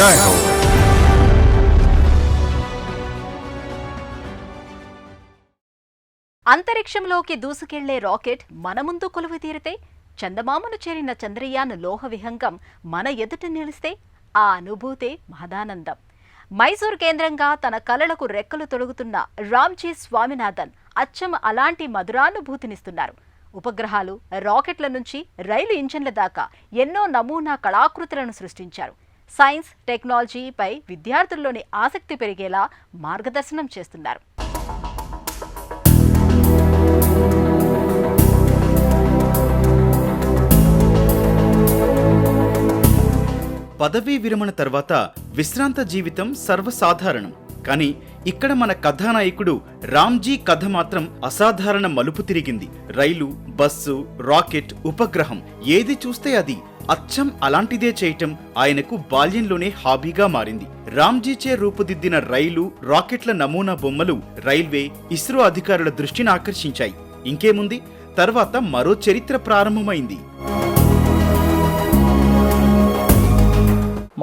జై హో. అంతరిక్షంలోకి దూసుకెళ్లే రాకెట్ మన ముందు కొలువు తీరితే, చందమామను చేరిన చంద్రయాన్ లోహ విహంగం మన ఎదుట నిలిస్తే ఆ అనుభూతే మహదానందం. మైసూర్ కేంద్రంగా తన కలలకు రెక్కలు తొడుగుతున్న రామ్జీ స్వామినాథన్ అచ్చం అలాంటి మధురానుభూతినిస్తున్నారు. ఉపగ్రహాలు, రాకెట్ల నుంచి రైలు ఇంజన్ల దాకా ఎన్నో నమూనా కళాకృతులను సృష్టించారు. సైన్స్, టెక్నాలజీపై విద్యార్థుల్లోని ఆసక్తి పెరిగేలా మార్గదర్శనం చేస్తున్నారు. పదవీ విరమణ తర్వాత విశ్రాంత జీవితం సర్వసాధారణం. కానీ ఇక్కడ మన కథానాయకుడు రామ్జీ కథ మాత్రం అసాధారణ మలుపు తిరిగింది. రైలు, బస్సు, రాకెట్, ఉపగ్రహం ఏది చూస్తే అది అచ్చం అలాంటిదే చేయటం ఆయనకు బాల్యంలోనే హాబీగా మారింది. రామ్జీచే రూపుదిద్దిన రైలు, రాకెట్ల నమూనా బొమ్మలు రైల్వే, ఇస్రో అధికారుల దృష్టిని ఆకర్షించాయి. ఇంకేముంది, తర్వాత మరో చరిత్ర ప్రారంభమైంది.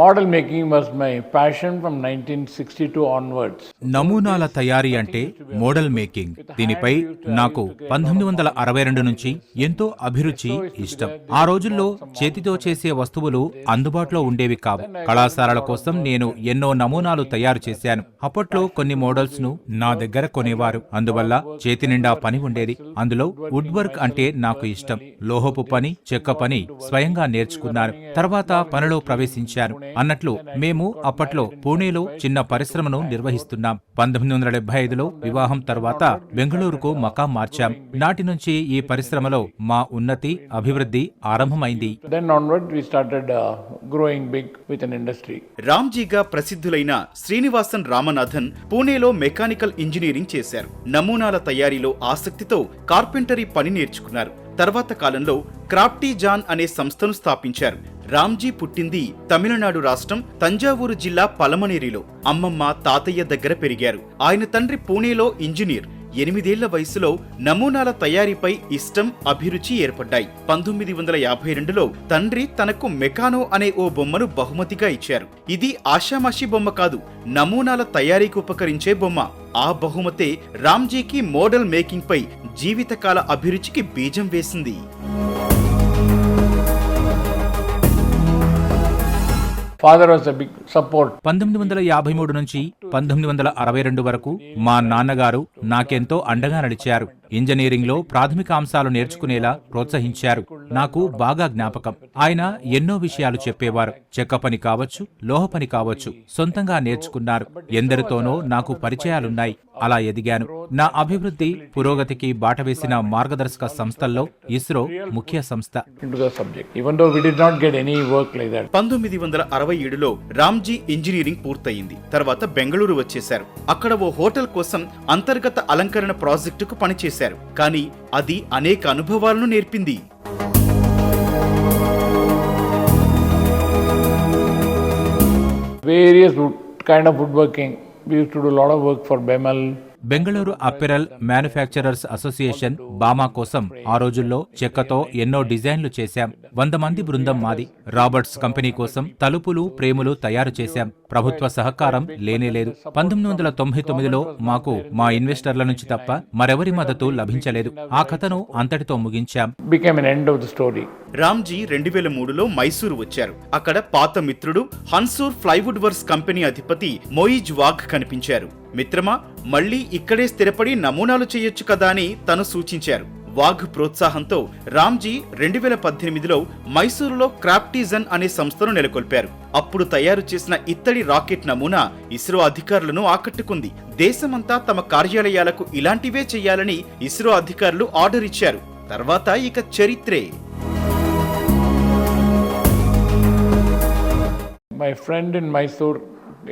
Model making was my passion from 1962 onwards. నమూనాల తయారీ అంటే మోడల్ మేకింగ్. దీనిపై నాకు 1962 నుంచి ఎంతో అభిరుచి, ఇష్టం. ఆ రోజుల్లో చేతితో చేసే వస్తువులు అందుబాటులో ఉండేవి కావు. కళాశాలల కోసం నేను ఎన్నో నమూనాలు తయారు చేశాను. అప్పట్లో కొన్ని మోడల్స్ ను నా దగ్గర కొనేవారు. అందువల్ల చేతి నిండా పని ఉండేది. అందులో వుడ్ వర్క్ అంటే నాకు ఇష్టం. లోహపు పని, చెక్క పని స్వయంగా నేర్చుకున్నాను. తర్వాత పనిలో ప్రవేశించాను. అన్నట్లు మేము అప్పట్లో పూణేలో చిన్న పరిశ్రమను నిర్వహిస్తున్నాం. 1975లో వివాహం తర్వాత బెంగళూరుకు మకాం మార్చాం. నాటి నుంచి ఈ పరిశ్రమలో మా ఉన్నతి, అభివృద్ధి ఆరంభమైంది. రామ్జీగా ప్రసిద్ధులైన శ్రీనివాసన్ రామనాథన్ పూణేలో మెకానికల్ ఇంజనీరింగ్ చేశారు. నమూనాల తయారీలో ఆసక్తితో కార్పెంటరీ పని నేర్చుకున్నారు. తర్వాత కాలంలో క్రాఫ్టీ జాన్ అనే సంస్థను స్థాపించారు. రామ్జీ పుట్టింది తమిళనాడు రాష్ట్రం తంజావూరు జిల్లా పలమనేరిలో. అమ్మమ్మ, తాతయ్య దగ్గర పెరిగారు. ఆయన తండ్రి పూణేలో ఇంజనీర్. 8 ఏళ్ల వయసులో నమూనాల తయారీపై ఇష్టం, అభిరుచి ఏర్పడ్డాయి. 1952లో తండ్రి తనకు మెకానో అనే ఓ బొమ్మను బహుమతిగా ఇచ్చారు. ఇది ఆషామాషి బొమ్మ కాదు, నమూనాల తయారీకి ఉపకరించే బొమ్మ. ఆ బహుమతే రామ్జీకి మోడల్ మేకింగ్ పై జీవితకాల అభిరుచికి బీజం వేసింది. Father was a big support. 1953 నుంచి 1962 వరకు మా నాన్నగారు నాకెంతో అండగా నడిచారు. ఇంజనీరింగ్ లో ప్రాథమిక అంశాలు నేర్చుకునేలా ప్రోత్సహించారు. నాకు బాగా జ్ఞాపకం. ఆయన ఎన్నో విషయాలు చెప్పేవారు. చెక్క పని కావచ్చు, లోహ పని కావచ్చు, సొంతంగా నేర్చుకున్నారు. ఎందరితోనో నాకు పరిచయాలున్నాయి. అలా ఎదిగాను. నా అభివృద్ధి, పురోగతికి బాట వేసిన మార్గదర్శక సంస్థల్లో ఇస్రో ముఖ్య సంస్థ. 1967లో రామ్జీ ఇంజనీరింగ్ పూర్తయింది. తర్వాత బెంగళూరు వచ్చేశారు. అక్కడ ఓ హోటల్ కోసం అంతర్గత అలంకరణ ప్రాజెక్టుకు పనిచేశారు. కానీ అది అనేక అనుభవాలను నేర్పింది. Various kind of woodworking. We used to do a lot of work for Bemal. Bengaluru apparel manufacturers association బామా కోసం ఆ రోజుల్లో చెక్కతో ఎన్నో డిజైన్లు చేశాం. 100 మంది బృందం మాది. రాబర్ట్స్ కంపెనీ కోసం తలుపులు, ఫ్రేములు తయారు చేశాం. ప్రభుత్వ సహకారం లేనేలేదు. 1999లో మాకు మా ఇన్వెస్టర్ల నుంచి తప్ప మరెవరి మద్దతు లభించలేదు. ఆ కథను అంతటితో ముగించాం. రామ్జీ 2003లో మైసూరు వచ్చారు. అక్కడ పాత మిత్రుడు హన్సూర్ ప్లైవుడ్ వర్క్స్ కంపెనీ అధిపతి మొయిజ్ వాఘ్ కనిపించారు. మిత్రమా, మళ్లీ ఇక్కడే స్థిరపడి నమూనాలు చేయొచ్చు కదా అని తను సూచించారు. వాఘ్ ప్రోత్సాహంతో రామ్జీ 2018లో మైసూరులో క్రాఫ్టిజన్ అనే సంస్థను నెలకొల్పారు. అప్పుడు తయారు చేసిన ఇత్తడి రాకెట్ నమూనా ఇస్రో అధికారులను ఆకట్టుకుంది. దేశమంతా తమ కార్యాలయాలకు ఇలాంటివే చెయ్యాలని ఇస్రో అధికారులు ఆర్డర్ ఇచ్చారు. తర్వాత ఇక చరిత్రే. My friend in Mysore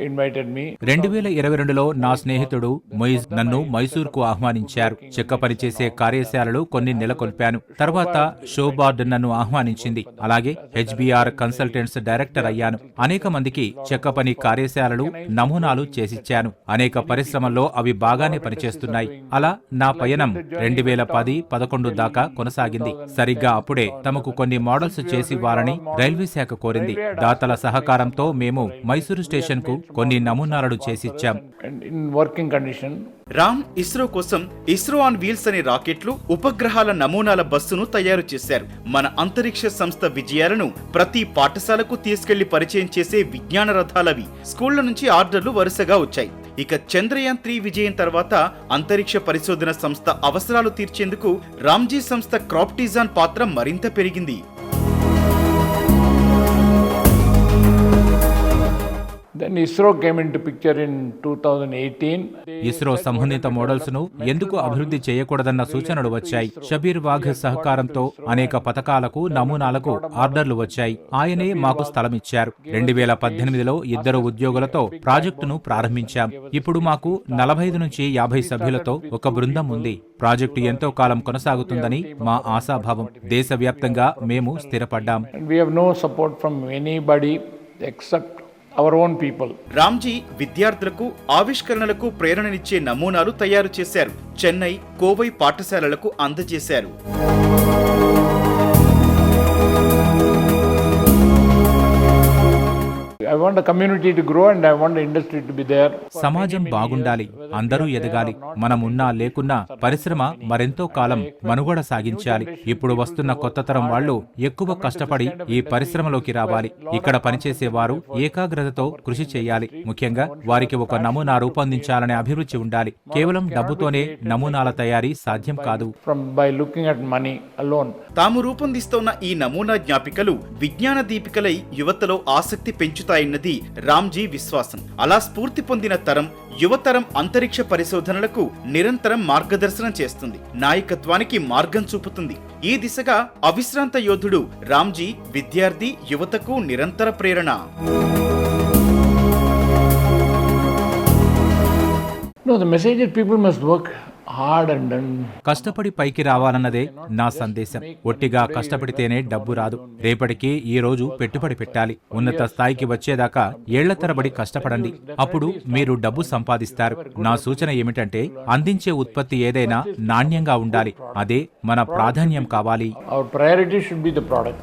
invited me. 2022లో నా స్నేహితుడు మొయిజ్ నన్ను మైసూర్కు ఆహ్వానించారు. చెక్క పని చేసే కార్యశాలలు కొన్ని నెలకొల్పాను. తర్వాత షోబార్డ్ నన్ను ఆహ్వానించింది. అలాగే హెచ్బిఆర్ కన్సల్టెంట్స్ డైరెక్టర్ అయ్యాను. అనేక మందికి చెక్క పని కార్యశాలలు, నమూనాలు చేసిచ్చాను. అనేక పరిశ్రమల్లో అవి బాగానే పనిచేస్తున్నాయి. అలా నా పయనం 2010-11 దాకా కొనసాగింది. సరిగ్గా అప్పుడే తమకు కొన్ని మోడల్స్ చేసివ్వాలని రైల్వే శాఖ కోరింది. దాతల సహకారంతో మేము మైసూరు స్టేషన్ కు కొన్ని నమూనాలను చేసిచ్చాం. And in working condition. Ram ISRO కోసం ఇస్రో ఆన్ వీల్స్ అనే రాకెట్లు, ఉపగ్రహాల నమూనాల బస్సును తయారు చేశారు. మన అంతరిక్ష సంస్థ విజయాలను ప్రతి పాఠశాలకు తీసుకెళ్లి పరిచయం చేసే విజ్ఞాన రథాలవి. స్కూళ్ల నుంచి ఆర్డర్లు వరుసగా వచ్చాయి. ఇక చంద్రయాన్ 3 విజయం తర్వాత అంతరిక్ష పరిశోధన సంస్థ అవసరాలు తీర్చేందుకు రామ్జీ సంస్థ క్రాప్టిజాన్ పాత్ర మరింత పెరిగింది. Then ISRO came into picture in 2018. ISRO సంబంధిత మోడల్స్ ను ఎందుకు అభివృద్ధి చేయకూడదన్న సూచనలు వచ్చాయి. షబీర్ వాఘ్ సహకారంతో అనేక పథకాలకు, నమూనాలకు ఆర్డర్లు వచ్చాయి. ఆయనే మాకు స్థలమిచ్చారు. 2018లో 2 ఉద్యోగులతో ప్రాజెక్టును ప్రారంభించాం. ఇప్పుడు మాకు 45 నుంచి 50 సభ్యులతో ఒక బృందం ఉంది. ప్రాజెక్టు ఎంతో కాలం కొనసాగుతుందని మా ఆశాభావం. దేశవ్యాప్తంగా మేము స్థిరపడ్డాం. And we have no support from anybody except our own people. Ramji విద్యార్థులకు, ఆవిష్కరణలకు ప్రేరణనిచ్చే నమూనాలు తయారు చేశారు. చెన్నై, కోవై పాఠశాలలకు అందజేశారు. I want the community to grow and I want the industry to be there. సమాజం బాగుండాలి, అందరూ ఎదగాలి. మనం ఉన్నా లేకున్నా పరిశ్రమ మరెంతో కాలం మనుగడ సాగించాలి. ఇప్పుడు వస్తున్న కొత్త తరం వాళ్ళు ఎక్కువ కష్టపడి ఈ పరిశ్రమలోకి రావాలి. ఇక్కడ పనిచేసేవారు ఏకాగ్రతతో కృషి చేయాలి. ముఖ్యంగా వారికి ఒక నమూనా రూపొందించాలనే అభిరుచి ఉండాలి. కేవలం డబ్బుతోనే నమూనాల తయారీ సాధ్యం కాదు. By looking at money alone. తాము రూపొందిస్తోన్న ఈ నమూనా జ్ఞాపికలు విజ్ఞాన దీపికలై యువతలో ఆసక్తి పెంచుతాయన్నది రామ్జీ విశ్వాసం. అలా స్ఫూర్తి పొందిన తరం, యువతరం అంతరిక్ష పరిశోధనలకు నిరంతరం మార్గదర్శనం చేస్తుంది, నాయకత్వానికి మార్గం చూపుతుంది. ఈ దిశగా అవిశ్రాంత యోధుడు రామ్జీ విద్యార్థి, యువతకు నిరంతర ప్రేరణ. No, the message is people must work hard and కష్టపడి పైకి రావాలన్నదే నా సందేశం. ఒట్టిగా కష్టపడితేనే డబ్బు రాదు. రేపటికి ఈ రోజు పెట్టుబడి పెట్టాలి. ఉన్నత స్థాయికి వచ్చేదాకా ఏళ్ల తరబడి కష్టపడండి. అప్పుడు మీరు డబ్బు సంపాదిస్తారు. నా సూచన ఏమిటంటే అందించే ఉత్పత్తి ఏదైనా నాణ్యంగా ఉండాలి. అదే మన ప్రాధాన్యం కావాలి. our priority should be the product.